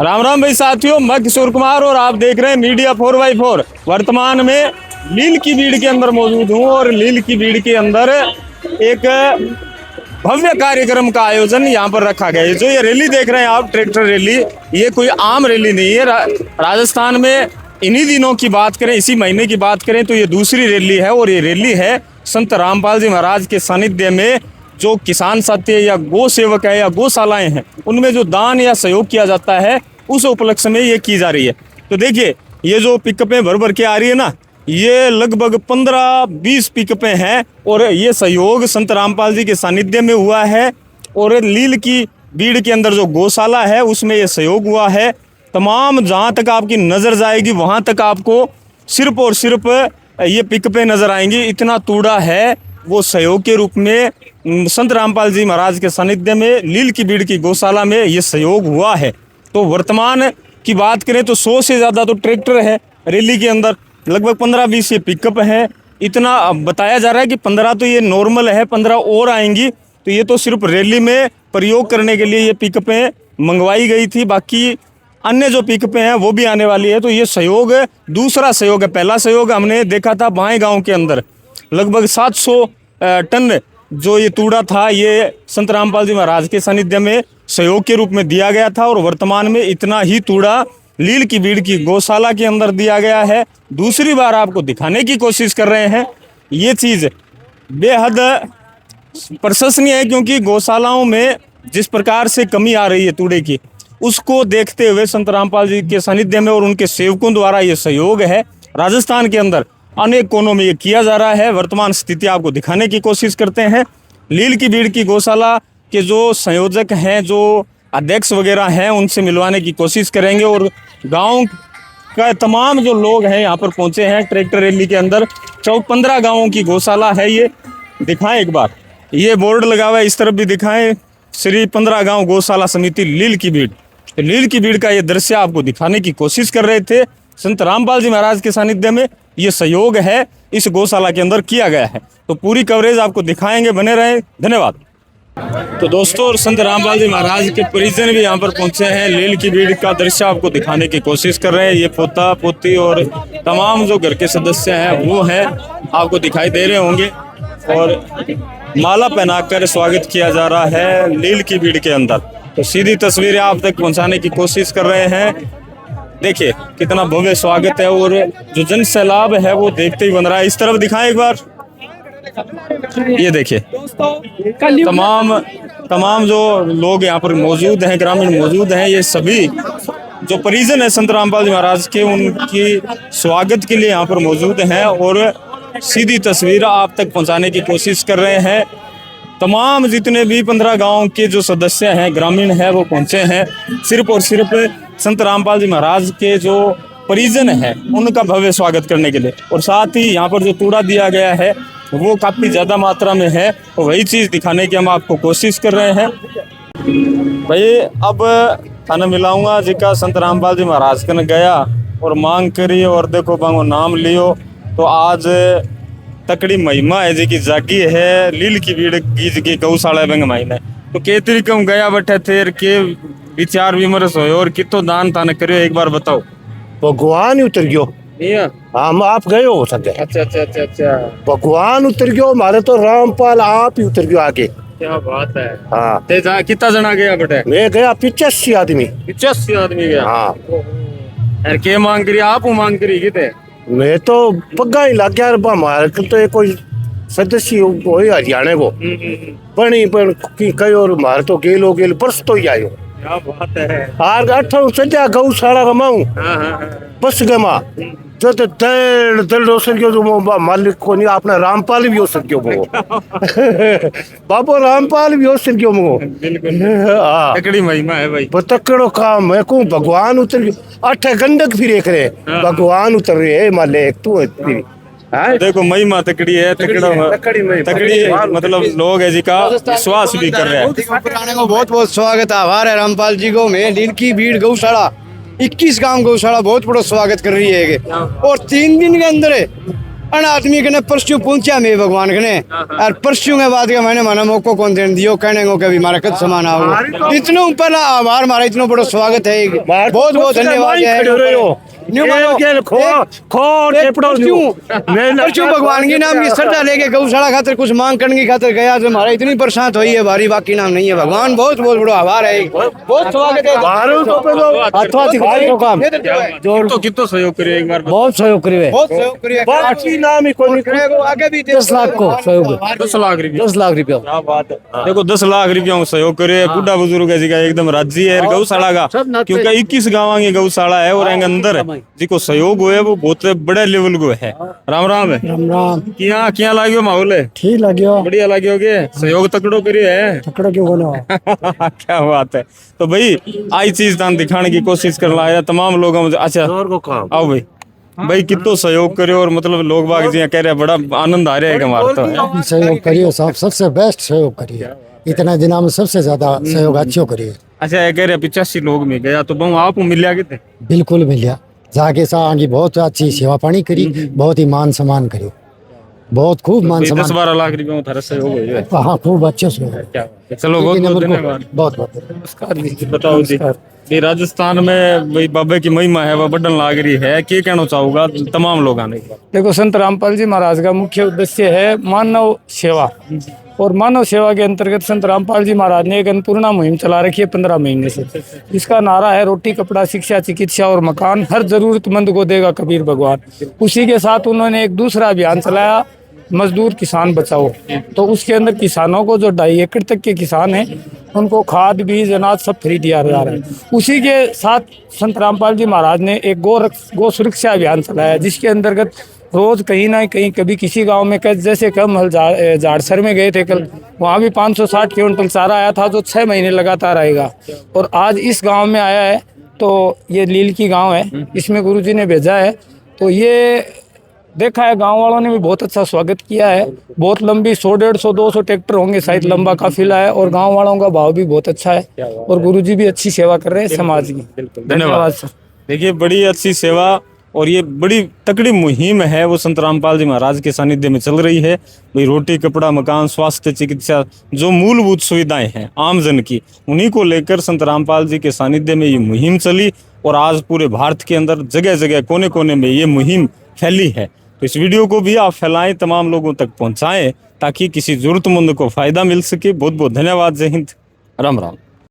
राम राम भाई साथियों, मैं किशोर कुमार और आप देख रहे हैं मीडिया 4x4। वर्तमान में लील की भीड़ के अंदर मौजूद हूँ और लील की भीड़ के अंदर एक भव्य कार्यक्रम का आयोजन यहाँ पर रखा गया है। जो ये रैली देख रहे हैं आप, ट्रैक्टर रैली, ये कोई आम रैली नहीं है। राजस्थान में इन्हीं दिनों की बात करें, इसी महीने की बात करें तो ये दूसरी रैली है और ये रैली है संत रामपाल जी महाराज के सानिध्य में। जो किसान साथी या गौ सेवक है या गौशालाएं हैं, उनमें जो दान या सहयोग किया जाता है, उस उपलक्ष्य में ये की जा रही है। तो देखिए, ये जो पिकअपें भर भर के आ रही है ना, ये लगभग 15-20 पिकअपें हैं और ये सहयोग संत रामपाल जी के सानिध्य में हुआ है। और लील की भीड़ के अंदर जो गौशाला है उसमें ये सहयोग हुआ है। तमाम जहाँ तक आपकी नज़र जाएगी वहाँ तक आपको सिर्फ और सिर्फ ये पिकअपें नज़र आएंगी। इतना तूड़ा है वो सहयोग के रूप में संत रामपाल जी महाराज के सानिध्य में लील की भीड़ की गौशाला में ये सहयोग हुआ है। तो वर्तमान की बात करें तो 100 से ज़्यादा तो ट्रैक्टर है रैली के अंदर, लगभग 15-20 ये पिकअप है। इतना बताया जा रहा है कि 15 तो ये नॉर्मल है, 15 और आएंगी। तो ये तो सिर्फ रैली में प्रयोग करने के लिए ये पिकअपें मंगवाई गई थी, बाकी अन्य जो पिकअपें हैं वो भी आने वाली है। तो ये सहयोग दूसरा सहयोग है। पहला सहयोग हमने देखा था बाएँ गाँव के अंदर, लगभग 700 टन जो ये तूड़ा था ये संत रामपाल जी महाराज के सानिध्य में सहयोग के रूप में दिया गया था। और वर्तमान में इतना ही तूड़ा लील की भीड़ की गौशाला के अंदर दिया गया है। दूसरी बार आपको दिखाने की कोशिश कर रहे हैं। ये चीज़ बेहद प्रशंसनीय है, क्योंकि गौशालाओं में जिस प्रकार से कमी आ रही है तूड़े की, उसको देखते हुए संत रामपाल जी के सानिध्य में और उनके सेवकों द्वारा ये सहयोग है। राजस्थान के अंदर अनेक कोनों में ये किया जा रहा है। वर्तमान स्थिति आपको दिखाने की कोशिश करते हैं। लील की भीड़ की गौशाला के जो संयोजक हैं, जो अध्यक्ष वगैरह हैं, उनसे मिलवाने की कोशिश करेंगे। और गांव का तमाम जो लोग हैं यहाँ पर पहुँचे हैं ट्रैक्टर रैली के अंदर। 15 गाँवों की गौशाला है ये। दिखाएं एक बार, ये बोर्ड लगा हुआ है, इस तरफ भी दिखाएं, श्री 15 गाँव गौशाला समिति लील की भीड़। तो लील की भीड़ का ये दृश्य आपको दिखाने की कोशिश कर रहे थे। संत रामपाल जी महाराज के सानिध्य में ये सहयोग है, इस गौशाला के अंदर किया गया है। तो पूरी कवरेज आपको दिखाएंगे, बने रहें। धन्यवाद। तो दोस्तों, और संत रामपाल जी महाराज के परिजन भी यहाँ पर पहुंचे हैं। लील की भीड़ का दृश्य आपको दिखाने की कोशिश कर रहे हैं। ये पोता पोती और तमाम जो घर के सदस्य हैं वो हैं, आपको दिखाई दे रहे होंगे। और माला पहनाकर स्वागत किया जा रहा है लील की भीड़ के अंदर। तो सीधी तस्वीरें आप तक पहुँचाने की कोशिश कर रहे हैं। देखिए कितना भव्य स्वागत है और जो जन सैलाब है वो देखते ही बन रहा है। इस तरफ दिखाएं एक बार, ये देखिए तमाम जो लोग यहाँ पर मौजूद हैं, ग्रामीण मौजूद हैं, ये सभी जो परिजन है संत रामपाल जी महाराज के, उनकी स्वागत के लिए यहाँ पर मौजूद हैं और सीधी तस्वीर आप तक पहुँचाने की कोशिश कर रहे हैं। तमाम जितने भी 15 गाँव के जो सदस्य हैं, ग्रामीण हैं, वो पहुँचे हैं सिर्फ और सिर्फ संत रामपाल जी महाराज के जो परिजन हैं उनका भव्य स्वागत करने के लिए। और साथ ही यहाँ पर जो तूड़ा दिया गया है वो काफ़ी ज़्यादा मात्रा में है, तो वही चीज़ दिखाने की हम आपको कोशिश कर रहे हैं। भाई अब थाना मिलाऊंगा जी का संत रामपाल जी महाराज कन गया और मांग करी और देखो बांगो नाम लियो। तो आज तकड़ी महिमा है जी की जागी है लील की भीड़ की गौशाला बंग महीने। तो के तरीके गया बैठे थे के विचार विमर्श हो और कितो दान तान करियो, एक बार बताओ। भगवान ही उतर गयो। हम आप गए हो सके। अच्छा। भगवान उतर गयो, हमारे तो रामपाल आप ही उतर गयो आगे। क्या बात है। हाँ, ते जा कितना जना गया बेटे? मैं गया 85 आदमी। 85 आदमी गया। हाँ, यार के मांग करी, आप मांग करी किते? मैं तो पग्गा ही लग गया। हमारे तो कोई सदस्य हो हरियाणा को बनी पर कई और हमारे तो गेलो बरस तो ही आयो। क्या बात है। आर 18 सजा गौशाला कमाऊं बस गमा जो तो दल हो सको जो मालिक को नहीं, अपना रामपाल भी हो सको वो बाबू रामपाल भी हो सको वो। तकड़ी महिमा है भाई, तकड़ो काम है को भगवान उतर गयो। 8 गंडक फिर एक रहे भगवान उतर रहे मालिक तू फिर। देखो महिमा तकड़ी है, तकड़ी मतलब लोग है जी का विश्वास भी कर रहे हैं। को बहुत बहुत स्वागत आभार है रामपाल जी को। मैं लील की भीड़ गौशाला 21 गांव गौशाला बहुत बड़ा स्वागत कर रही है और 3 दिन के अंदर अन आदमी के ने परसों पहुंचा मैं भगवान के ने और परसों के बाद के मैंने मना मौको कौन देने दियो कहने को कभी मारा कद समान आओ इतना ऊपर आभार मारा इतना बड़ा स्वागत है बहुत बहुत धन्यवाद है न्यू परसों भगवान के नाम की श्रद्धा लेके गौशाला खातर कुछ मांग करने की खातर गया तो हमारा इतनी बरसात हुई है भारी बाकी नाम नहीं है भगवान बहुत बहुत बड़ा आभार है बहुत स्वागत है तो कितना सहयोग करिए एक बार बहुत सहयोग करिए बहुत सहयोग करिए बाकी नाम ही कोई आगे भी 10 लाख को सहयोग 10 लाख रुपया 10 लाख रुपया क्या बात है। देखो 10 लाख रुपया को सहयोग करे बुढ़ा बुजुर्ग है जी का एकदम राजी है गौशाला का क्योंकि 21 गाँव की गौशाला है और अंदर जिको सहयोग हुए वो बहुत बड़े लेवल को है। राम राम है राम राम क्या क्या लाग्यो माहौल है ठीक लग्यो बढ़िया लाग्यो के सहयोग तकड़ो करियो है तकड़ा क्यों बोलो क्या बात है। तो भाई आई चीज तान दिखाने की कोशिश कर रहा है तमाम लोगों में। अच्छा को काम आओ भाई भाई कितो सहयोग करे और मतलब लोग बाग जी कह रहे हैं बड़ा आनंद आ रहा है हमारा तो है। सहयोग करिए साहब सबसे बेस्ट सहयोग करिए इतना दिनों में सबसे ज्यादा सहयोग अच्छो करिए। अच्छा ये कह रहे 85 लोग में गया तो बहु आप मिल गया कितने बिल्कुल मिलिया जाके सा आगे बहुत अच्छी सेवा पानी करी बहुत ही मान सम्मान करी बहुत खूब मान 10-12 लाख रुपए में थारा सहयोग हो गया। हाँ खूब अच्छे से क्या चलो बहुत बहुत धन्यवाद। बहुत बहुत नमस्कार जी बताओ जी ये राजस्थान में भाई बाबे की महिमा है वह बढ़न लाग रही है क्या कहना चाहूंगा तमाम लोग आने देखो संत रामपाल जी महाराज का मुख्य उद्देश्य है मानव सेवा और मानव सेवा के अंतर्गत संत रामपाल जी महाराज ने एक अन्नपूर्णा मुहिम चला रखी है 15 महीने से जिसका नारा है रोटी कपड़ा शिक्षा चिकित्सा और मकान हर जरूरतमंद को देगा कबीर भगवान। उसी के साथ उन्होंने एक दूसरा अभियान चलाया मजदूर किसान बचाओ तो उसके अंदर किसानों को जो 2.5 एकड़ तक के किसान हैं उनको खाद बीज अनाज सब फ्री दिया जा रहा है। उसी के साथ संत रामपाल जी महाराज ने एक गो सुरक्षा अभियान चलाया जिसके अंतर्गत रोज कहीं ना कहीं कभी किसी गांव में जैसे कम हल जाड़सर में गए थे कल वहाँ भी 560 क्विंटल चारा आया था जो 6 महीने लगातार आएगा। और आज इस गांव में आया है तो ये लील की गांव है इसमें गुरुजी ने भेजा है तो ये देखा है गांव वालों ने भी बहुत अच्छा स्वागत किया है। बहुत लंबी 100-150-200 ट्रैक्टर होंगे शायद लंबा काफिला है और गांव वालों का भाव भी बहुत अच्छा है और गुरुजी भी अच्छी सेवा कर रहे हैं समाज की। धन्यवाद सर। देखिए बड़ी अच्छी सेवा और ये बड़ी तकड़ी मुहिम है वो संत रामपाल जी महाराज के सानिध्य में चल रही है। भाई रोटी कपड़ा मकान स्वास्थ्य चिकित्सा जो मूलभूत सुविधाएं हैं आम जन की उन्हीं को लेकर संत रामपाल जी के सानिध्य में ये मुहिम चली और आज पूरे भारत के अंदर जगह जगह कोने कोने में ये मुहिम फैली है। तो इस वीडियो को भी आप फैलाएं तमाम लोगों तक पहुंचाएं ताकि किसी जरूरतमंद को फायदा मिल सके। बहुत बहुत धन्यवाद। जय हिंद राम राम।